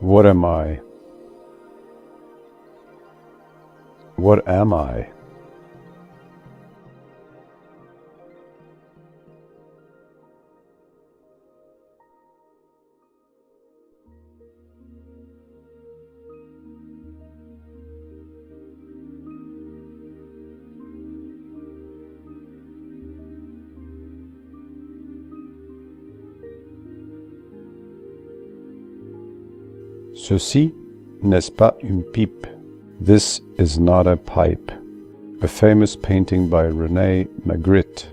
What am I? What am I? Ceci n'est pas une pipe. This is not a pipe. A famous painting by René Magritte,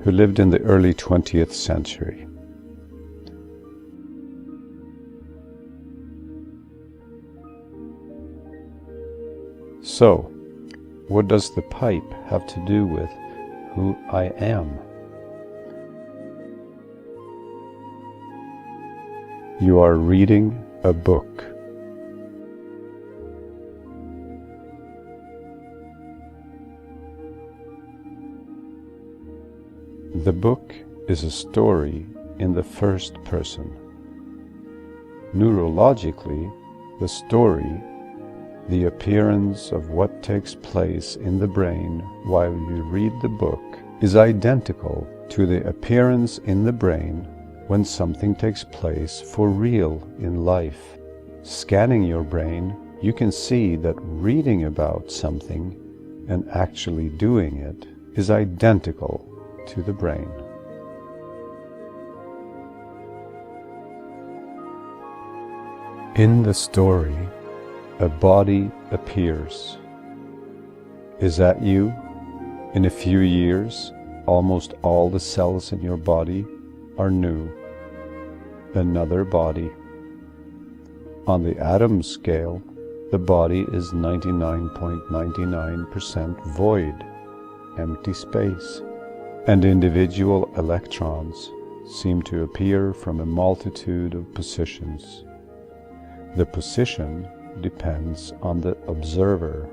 who lived in the early 20th century. So, what does the pipe have to do with who I am? You are reading a book. The book is a story in the first person. Neurologically, the story, the appearance of what takes place in the brain while you read the book, is identical to the appearance in the brain when something takes place for real in life. Scanning your brain, you can see that reading about something and actually doing it is identical to the brain. In the story, a body appears. Is that you? In a few years, almost all the cells in your body are new. Another body. On the atom scale, the body is 99.99% void, empty space, and individual electrons seem to appear from a multitude of positions. The position depends on the observer.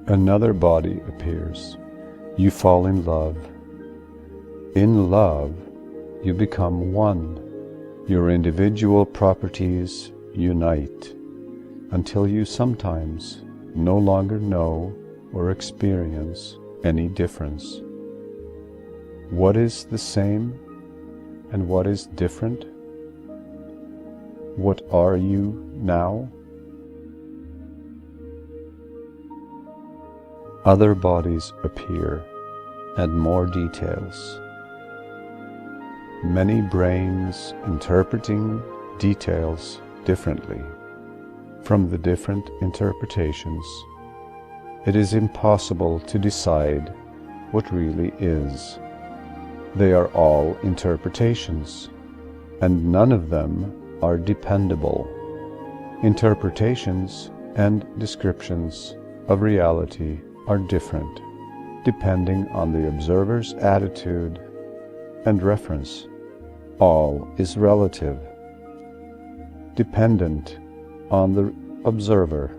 Another body appears. You fall in love. In love, you become one. Your individual properties unite until you sometimes no longer know or experience any difference. What is the same and what is different? What are you now? Other bodies appear, and more details. Many brains interpreting details differently. From the different interpretations, it is impossible to decide what really is. They are all interpretations, and none of them are dependable. Interpretations and descriptions of reality are different, depending on the observer's attitude and reference. All is relative, dependent on the observer.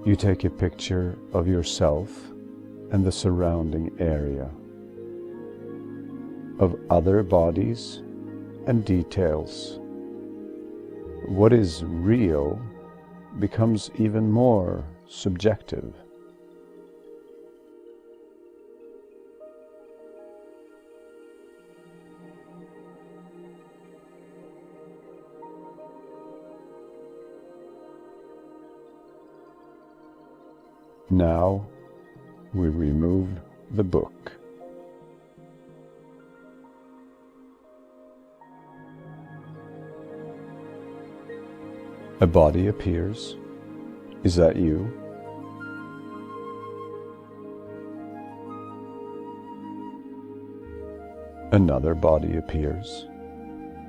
You take a picture of yourself and the surrounding area, of other bodies and details. What is real becomes even more subjective. Now we remove the book. A body appears. Is that you? Another body appears.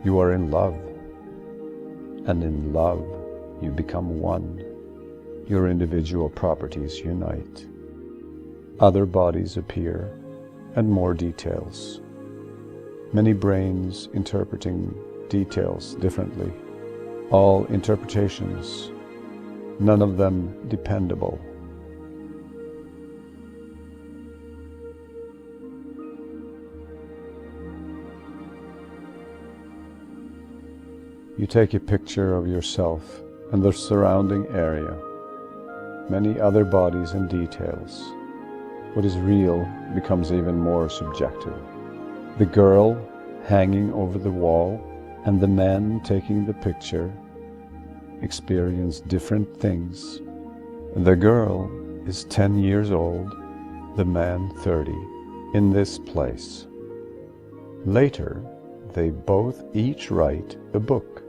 You are in love, and in love you become one. Your individual properties unite. Other bodies appear, and more details. Many brains interpreting details differently. All interpretations, none of them dependable. You take a picture of yourself and the surrounding area, many other bodies and details. What is real becomes even more subjective. The girl hanging over the wall and the man taking the picture experience different things. The girl is 10 years old, the man 30, in this place. Later, they both each write a book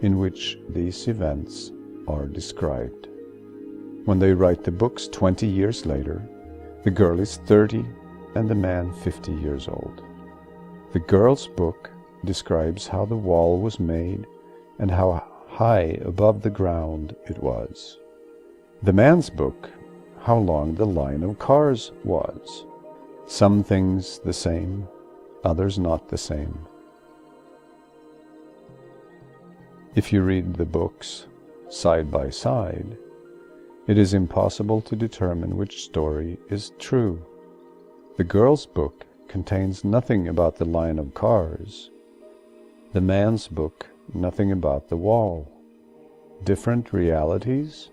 in which these events are described. When they write the books 20 years later, the girl is 30 and the man 50 years old. The girl's book describes how the wall was made and how high above the ground it was. The man's book, how long the line of cars was. Some things the same, others not the same. If you read the books side by side, it is impossible to determine which story is true. The girl's book contains nothing about the line of cars. The man's book, nothing about the wall. Different realities?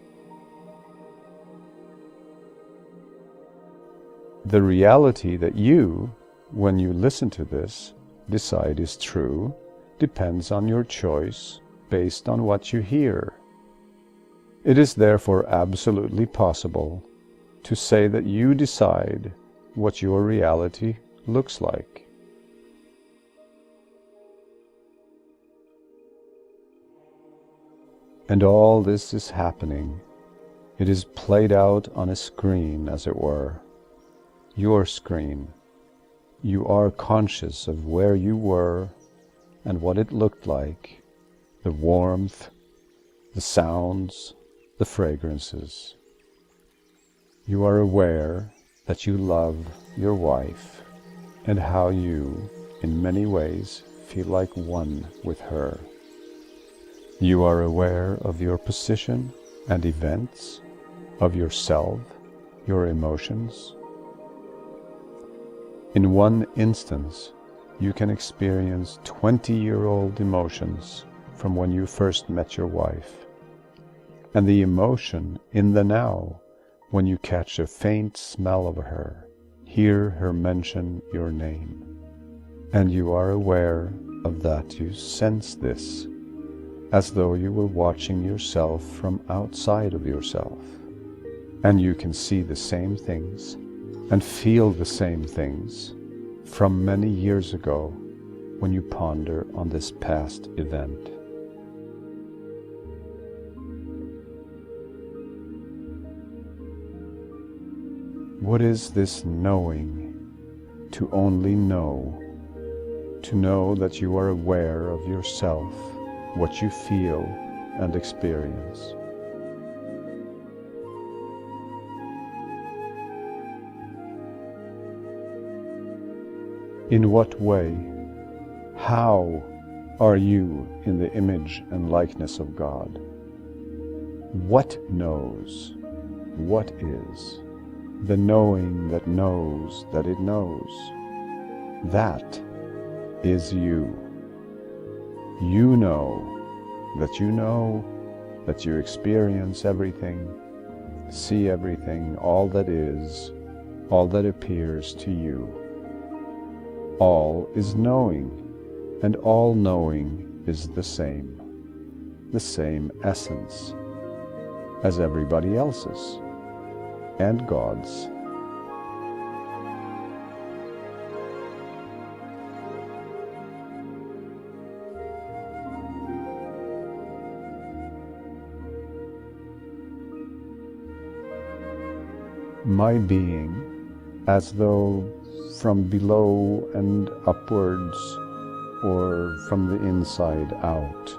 The reality that you, when you listen to this, decide is true, depends on your choice based on what you hear. It is therefore absolutely possible to say that you decide what your reality looks like. And all this is happening. It is played out on a screen, as it were. Your screen. You are conscious of where you were and what it looked like, the warmth, the sounds, the fragrances. You are aware that you love your wife and how you, in many ways, feel like one with her. You are aware of your position and events, of yourself, your emotions. In one instance, you can experience 20-year-old emotions from when you first met your wife, and the emotion in the now when you catch a faint smell of her, hear her mention your name, and you are aware of that. You sense this, as though you were watching yourself from outside of yourself, and you can see the same things and feel the same things from many years ago when you ponder on this past event. What is this knowing? To only know. To know that you are aware of yourself, what you feel and experience. In what way, how are you in the image and likeness of God? What knows? What is? The knowing that knows that it knows. That is you. You know that you experience everything, see everything, all that is, all that appears to you. All is knowing, and all knowing is the same essence as everybody else's and God's. My being, as though from below and upwards, or from the inside out.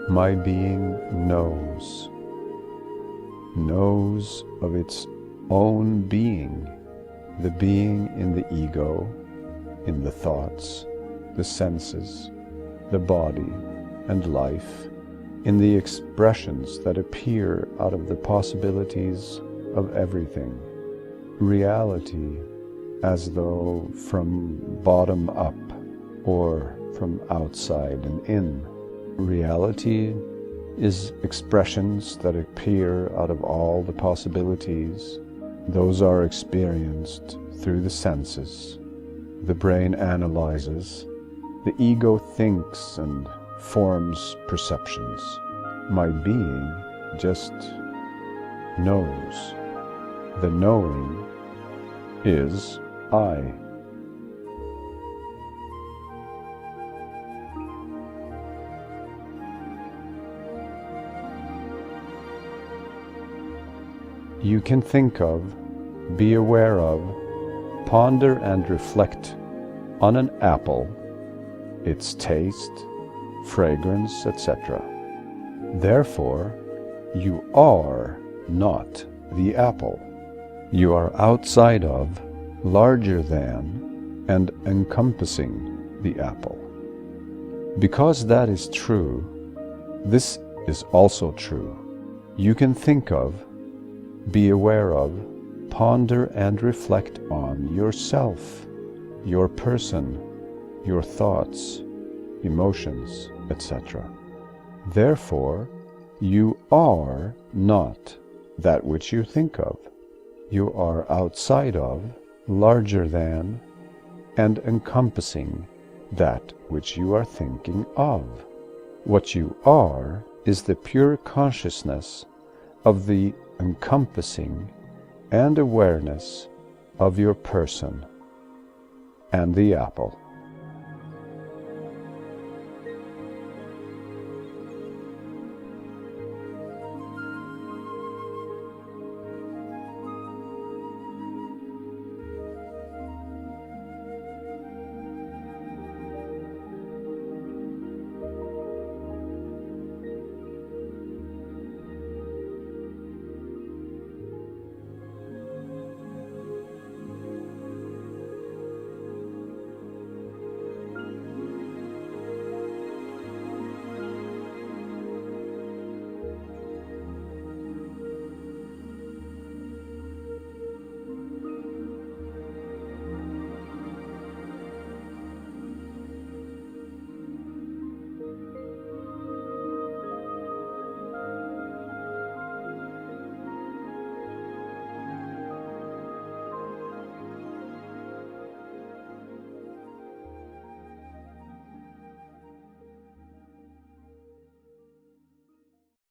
My being knows of its own being, the being in the ego, in the thoughts, the senses, the body and life, in the expressions that appear out of the possibilities of everything. Reality as though from bottom up or from outside and in. Reality is expressions that appear out of all the possibilities. Those are experienced through the senses. The brain analyzes. The ego thinks and forms perceptions. My being just knows. The knowing is I. You can think of, be aware of, ponder and reflect on an apple, its taste, fragrance, etc. Therefore, you are not the apple. You are outside of, larger than, and encompassing the apple. Because that is true, this is also true. You can think of, be aware of, ponder and reflect on yourself, your person, your thoughts, emotions, etc. Therefore, you are not that which you think of. You are outside of, larger than, and encompassing that which you are thinking of. What you are is the pure consciousness of the encompassing and awareness of your person and the apple.